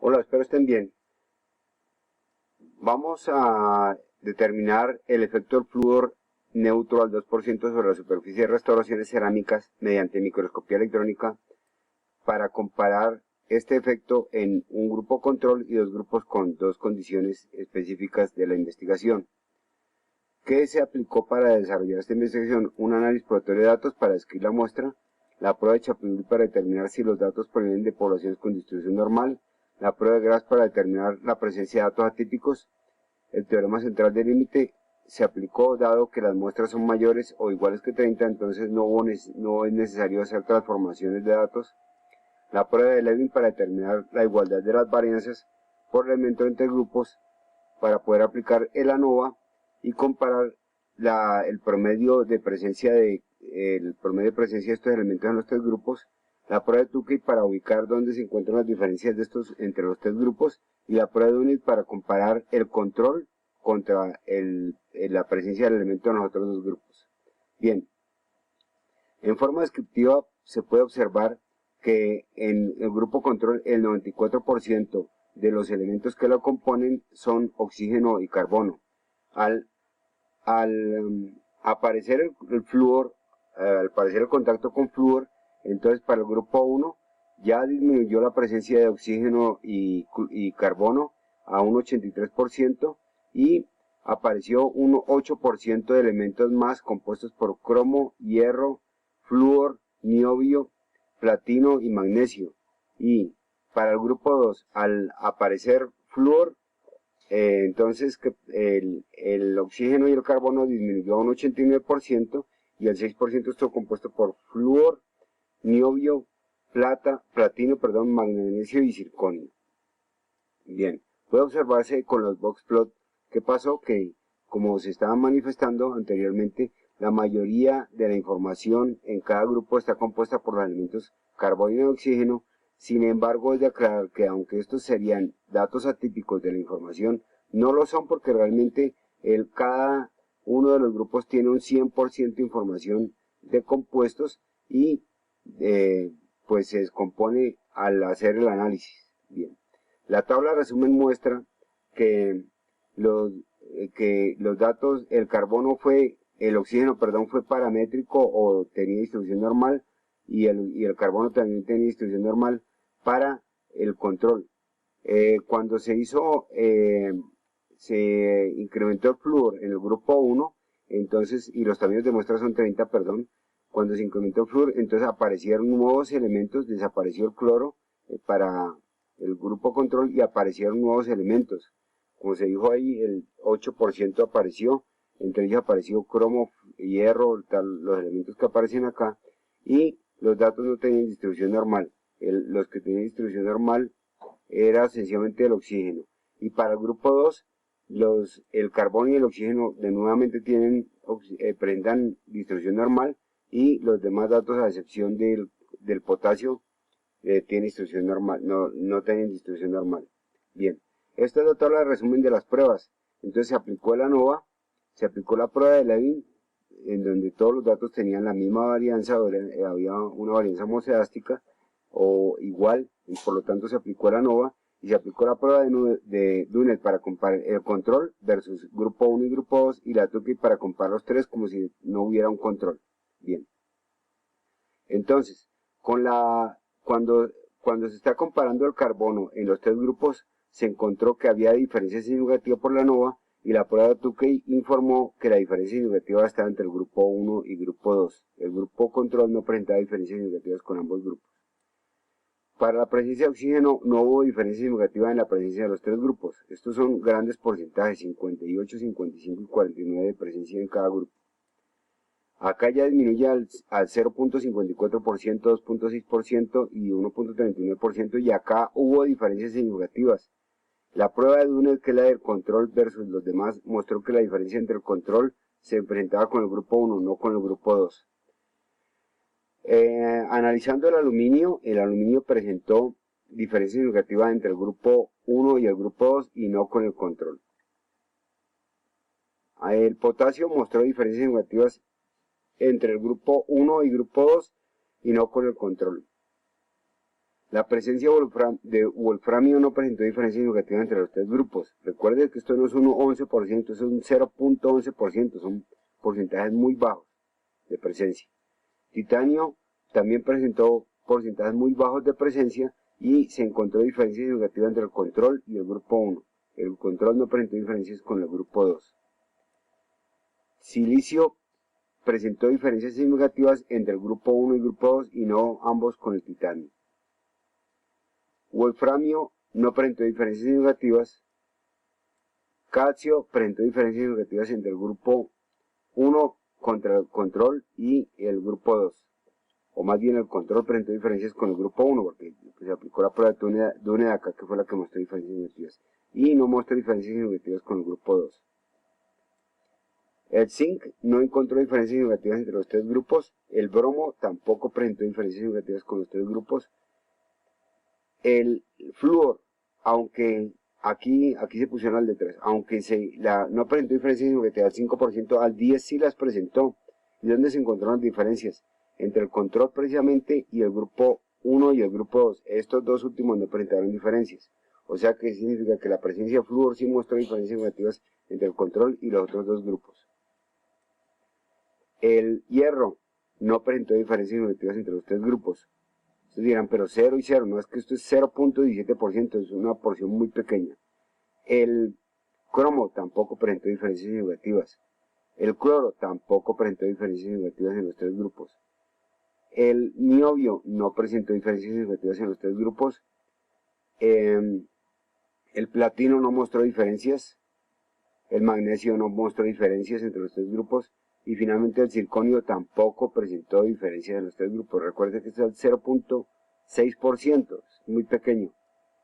Hola, espero estén bien. Vamos a determinar el efecto del flúor neutro al 2% sobre la superficie de restauraciones cerámicas mediante microscopía electrónica para comparar este efecto en un grupo control y dos grupos con dos condiciones específicas de la investigación. ¿Qué se aplicó para desarrollar esta investigación? Un análisis probatorio de datos para describir la muestra, la prueba de Chapuis para determinar si los datos provienen de poblaciones con distribución normal, la prueba de Grass para determinar la presencia de datos atípicos. El teorema central del límite se aplicó dado que las muestras son mayores o iguales que 30, entonces no es necesario hacer transformaciones de datos. La prueba de Levin para determinar la igualdad de las varianzas por elemento entre grupos para poder aplicar el ANOVA y comparar el promedio de presencia de estos elementos en los tres grupos, la prueba de Tukey para ubicar dónde se encuentran las diferencias de estos entre los tres grupos y la prueba de UNIT para comparar el control contra la presencia del elemento en los otros dos grupos. Bien, en forma descriptiva se puede observar que en el grupo control el 94% de los elementos que lo componen son oxígeno y carbono. Al aparecer el flúor, al aparecer el contacto con flúor, entonces para el grupo 1 ya disminuyó la presencia de oxígeno y carbono a un 83% y apareció un 8% de elementos más compuestos por cromo, hierro, flúor, niobio, platino y magnesio. Y para el grupo 2, al aparecer flúor, entonces el oxígeno y el carbono disminuyó a un 89% y el 6% estuvo compuesto por flúor, niobio, platino, magnesio y circonio. Bien, puede observarse con los box plot que pasó que, como se estaba manifestando anteriormente, la mayoría de la información en cada grupo está compuesta por los elementos carbono y oxígeno. Sin embargo, es de aclarar que aunque estos serían datos atípicos de la información, no lo son porque realmente cada uno de los grupos tiene un 100% de información de compuestos y pues se descompone al hacer el análisis. Bien. La tabla resumen muestra que los datos, el oxígeno fue paramétrico o tenía distribución normal y el carbono también tenía distribución normal para el control. Cuando se incrementó el flúor en el grupo 1, entonces, y los tamaños de muestra son 30, cuando se incrementó el flúor, entonces aparecieron nuevos elementos, desapareció el cloro para el grupo control y aparecieron nuevos elementos. Como se dijo ahí, el 8% apareció, entre ellos apareció cromo, hierro, los elementos que aparecen acá, y los datos no tenían distribución normal. Los que tenían distribución normal era sencillamente el oxígeno. Y para el grupo 2, el carbono y el oxígeno nuevamente presentan distribución normal y los demás datos, a excepción del potasio, tienen distribución normal, no tienen distribución normal. Bien, esta es la tabla de resumen de las pruebas. Entonces se aplicó el ANOVA, se aplicó la prueba de Levin, en donde todos los datos tenían la misma varianza, había una varianza homoscedástica o igual, y por lo tanto se aplicó el ANOVA, y se aplicó la prueba de Dunet para comparar el control versus grupo 1 y grupo 2, y la Tukey para comparar los tres como si no hubiera un control. Bien. Entonces, cuando se está comparando el carbono en los tres grupos, se encontró que había diferencias significativas por la ANOVA y la prueba de Tukey informó que la diferencia significativa estaba entre el grupo 1 y grupo 2. El grupo control no presentaba diferencias significativas con ambos grupos. Para la presencia de oxígeno no hubo diferencia significativa en la presencia de los tres grupos. Estos son grandes porcentajes, 58, 55 y 49 de presencia en cada grupo. Acá ya disminuye al 0.54%, 2.6% y 1.39%, y acá hubo diferencias significativas. La prueba de Dunet, que es la del control versus los demás, mostró que la diferencia entre el control se presentaba con el grupo 1, no con el grupo 2. Analizando el aluminio presentó diferencias significativas entre el grupo 1 y el grupo 2 y no con el control. El potasio mostró diferencias significativas entre el grupo 1 y grupo 2 y no con el control. La presencia de wolframio no presentó diferencias significativas entre los tres grupos. Recuerde que esto no es un 11%, es un 0.11%, son porcentajes muy bajos de presencia. Titanio también presentó porcentajes muy bajos de presencia y se encontró diferencias significativas entre el control y el grupo 1. El control no presentó diferencias con el grupo 2. Silicio presentó diferencias significativas entre el grupo 1 y el grupo 2 y no ambos con el titanio. Wolframio no presentó diferencias significativas. Calcio presentó diferencias significativas entre el grupo 1 contra el control y el grupo 2. O más bien el control presentó diferencias con el grupo 1 porque se aplicó la prueba de Dune de acá, que fue la que mostró diferencias significativas. Y no mostró diferencias significativas con el grupo 2. El zinc no encontró diferencias significativas entre los tres grupos. El bromo tampoco presentó diferencias significativas con los tres grupos. El flúor, aunque aquí se pusieron las letras, aunque no presentó diferencias significativas al 5%, al 10% sí las presentó. ¿Y dónde se encontraron las diferencias? Entre el control precisamente y el grupo 1 y el grupo 2. Estos dos últimos no presentaron diferencias. O sea que significa que la presencia de flúor sí mostró diferencias significativas entre el control y los otros dos grupos. El hierro no presentó diferencias significativas entre los tres grupos. Ustedes dirán, pero 0 y 0, no es que esto es 0.17%, es una porción muy pequeña. El cromo tampoco presentó diferencias significativas. El cloro tampoco presentó diferencias significativas en los tres grupos. El niobio no presentó diferencias significativas en los tres grupos. El platino no mostró diferencias. El magnesio no mostró diferencias entre los tres grupos. Y finalmente el circonio tampoco presentó diferencias en los tres grupos. Recuerden que este es el 0.6%, es muy pequeño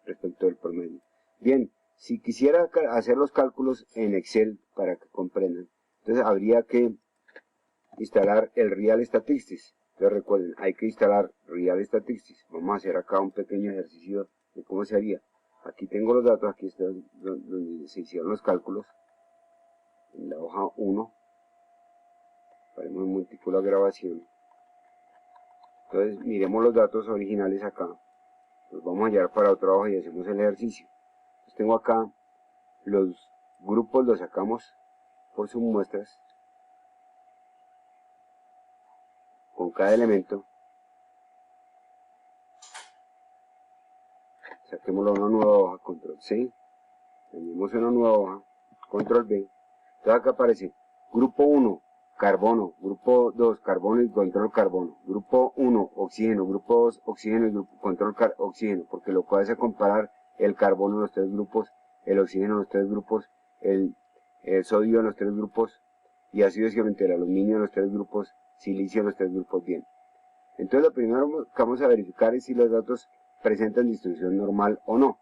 respecto del promedio. Bien, si quisiera hacer los cálculos en Excel para que comprendan, entonces habría que instalar el Real Statistics. Entonces recuerden, hay que instalar Real Statistics. Vamos a hacer acá un pequeño ejercicio de cómo se haría. Aquí tengo los datos, aquí está donde se hicieron los cálculos, en la hoja 1. Haremos múltipla grabación. Entonces miremos los datos originales acá. Los vamos a llevar para otra hoja y hacemos el ejercicio. Entonces tengo acá los grupos, los sacamos por submuestras con cada elemento. Saquémoslo a una nueva hoja, control C. Añadimos una nueva hoja, control B. Entonces acá aparece grupo 1, carbono, grupo 2, carbono y control carbono, grupo 1, oxígeno, grupo 2, oxígeno y grupo, control oxígeno, porque lo que hace es comparar el carbono en los tres grupos, el oxígeno en los tres grupos, el sodio en los tres grupos, y así sucesivamente el aluminio en los tres grupos, silicio en los tres grupos. Bien, entonces lo primero que vamos a verificar es si los datos presentan distribución normal o no.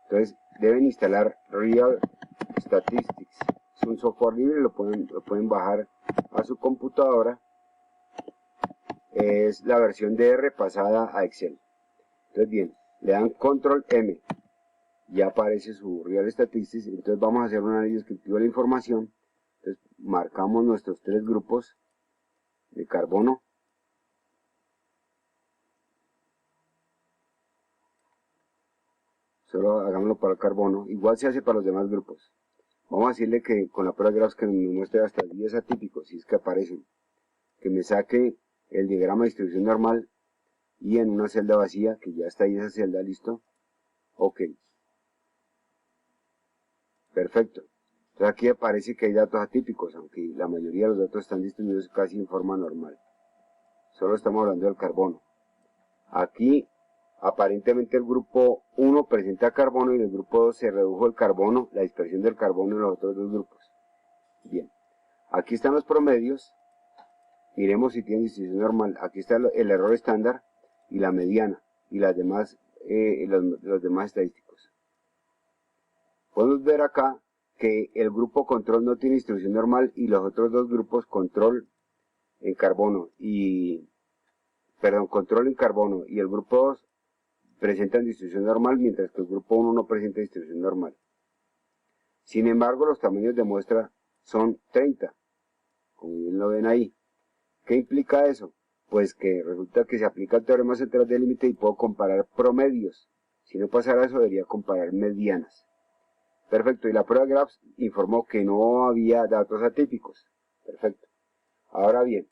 Entonces deben instalar Real Statistics. Es un software libre, lo pueden bajar a su computadora. Es la versión DR pasada a Excel. Entonces bien, le dan Control M. Ya aparece su Real Statistics. Entonces vamos a hacer un análisis descriptivo de la información. Entonces marcamos nuestros tres grupos de carbono. Solo hagámoslo para el carbono. Igual se hace para los demás grupos. Vamos a decirle que con la prueba de graphs que me muestre hasta 10 atípicos, si es que aparecen. Que me saque el diagrama de distribución normal y en una celda vacía, que ya está ahí esa celda, listo. Ok. Perfecto. Entonces aquí aparece que hay datos atípicos, aunque la mayoría de los datos están distribuidos casi en forma normal. Solo estamos hablando del carbono. Aquí aparentemente el grupo 1 presenta carbono y en el grupo 2 se redujo el carbono, la dispersión del carbono en los otros dos grupos. Bien, aquí están los promedios. Miremos si tienen distribución normal. Aquí está el error estándar y la mediana y las demás, los demás estadísticos. Podemos ver acá que el grupo control no tiene distribución normal y los otros dos grupos control en carbono y el grupo 2 presentan distribución normal, mientras que el grupo 1 no presenta distribución normal. Sin embargo, los tamaños de muestra son 30, como bien lo ven ahí. ¿Qué implica eso? pues que resulta que se aplica el teorema central del límite y puedo comparar promedios. Si no pasara eso, debería comparar medianas. Perfecto, y la prueba de graphs informó que no había datos atípicos. Perfecto. Ahora bien,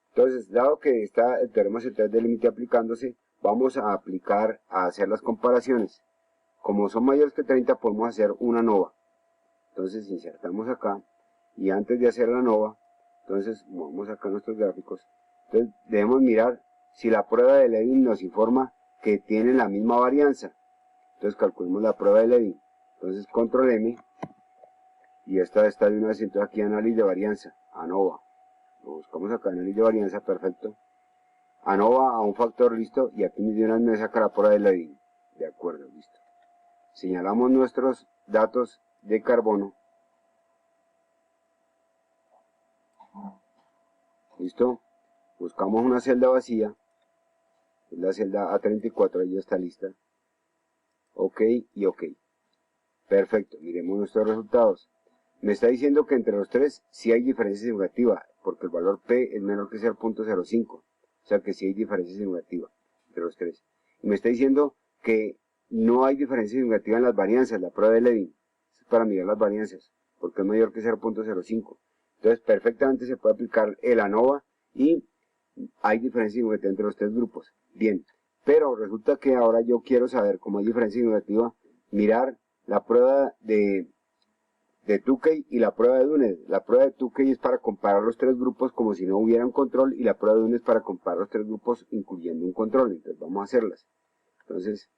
entonces, dado que está el teorema central del límite aplicándose, vamos a hacer las comparaciones. Como son mayores que 30, podemos hacer una ANOVA. Entonces, insertamos acá, y antes de hacer la ANOVA, entonces, movemos acá nuestros gráficos. Entonces, debemos mirar si la prueba de Levin nos informa que tienen la misma varianza. Entonces, calculemos la prueba de Levin. Entonces, control M, y esta está de una vez, entonces aquí análisis de varianza, ANOVA. Lo buscamos acá, análisis de varianza, perfecto. ANOVA a un factor, listo, y aquí de una vez me saca la prueba de Levin. De acuerdo, listo. Señalamos nuestros datos de carbono. Listo. Buscamos una celda vacía. Es la celda A34, ahí ya está lista. Ok y ok. Perfecto, miremos nuestros resultados. Me está diciendo que entre los tres sí hay diferencia significativa, porque el valor P es menor que 0.05. O sea que sí hay diferencia significativa entre los tres. Y me está diciendo que no hay diferencia significativa en las varianzas, la prueba de Levin. Es para mirar las varianzas, porque es mayor que 0.05. Entonces perfectamente se puede aplicar el ANOVA y hay diferencia significativa entre los tres grupos. Bien, pero resulta que ahora yo quiero saber, cómo hay diferencia significativa, mirar la prueba de Tukey y la prueba de Duned. La prueba de Tukey es para comparar los tres grupos como si no hubiera un control, y la prueba de Duned es para comparar los tres grupos incluyendo un control. Entonces vamos a hacerlas. Entonces,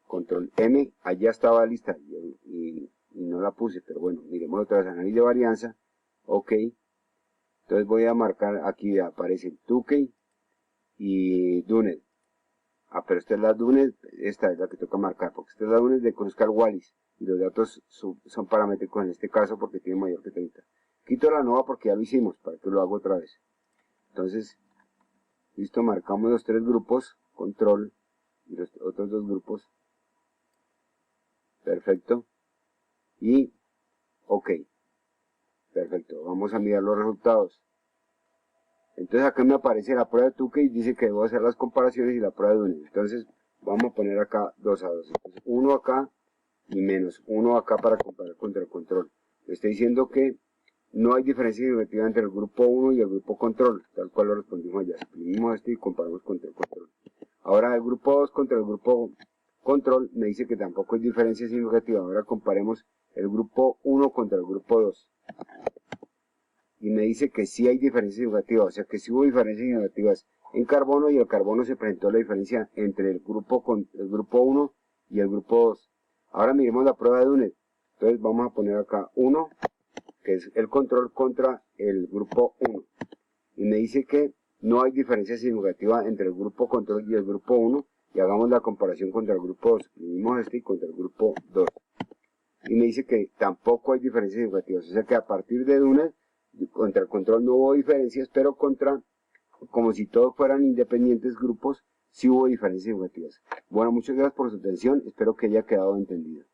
control M, allá estaba lista y no la puse, pero bueno, miremos otra vez, análisis de varianza, ok. Entonces voy a marcar, aquí aparece Tukey y Duned. Ah, pero esta es la Duned, esta es la que toca marcar, porque esta es la Duned de Kruskal-Wallis, y los datos son paramétricos en este caso porque tiene mayor que 30. Quito la ANOVA porque ya lo hicimos, para que lo haga otra vez. Entonces, listo, marcamos los tres grupos, control, y los otros dos grupos. Perfecto. Y, ok. Perfecto, vamos a mirar los resultados. Entonces acá me aparece la prueba de Tukey y dice que debo hacer las comparaciones y la prueba de Duned. Entonces vamos a poner acá 2 a 2. Entonces 1 acá y menos 1 acá para comparar contra el control. Me está diciendo que no hay diferencia significativa entre el grupo 1 y el grupo control, tal cual lo respondimos allá. Suprimimos esto y comparamos contra el control. Ahora el grupo 2 contra el grupo control me dice que tampoco hay diferencia significativa. Ahora comparemos el grupo 1 contra el grupo 2. Y me dice que sí hay diferencias significativas, o sea que sí hubo diferencias significativas en carbono, y el carbono se presentó la diferencia entre el grupo 1 y el grupo 2. Ahora miremos la prueba de Duned. Entonces vamos a poner acá 1, que es el control contra el grupo 1. Y me dice que no hay diferencia significativa entre el grupo control y el grupo 1, y hagamos la comparación contra el grupo 2. Suprimimos este y contra el grupo 2. Y me dice que tampoco hay diferencias significativas, o sea que a partir de Duned, contra el control no hubo diferencias, pero como si todos fueran independientes grupos, sí hubo diferencias significativas. Bueno, muchas gracias por su atención, espero que haya quedado entendido.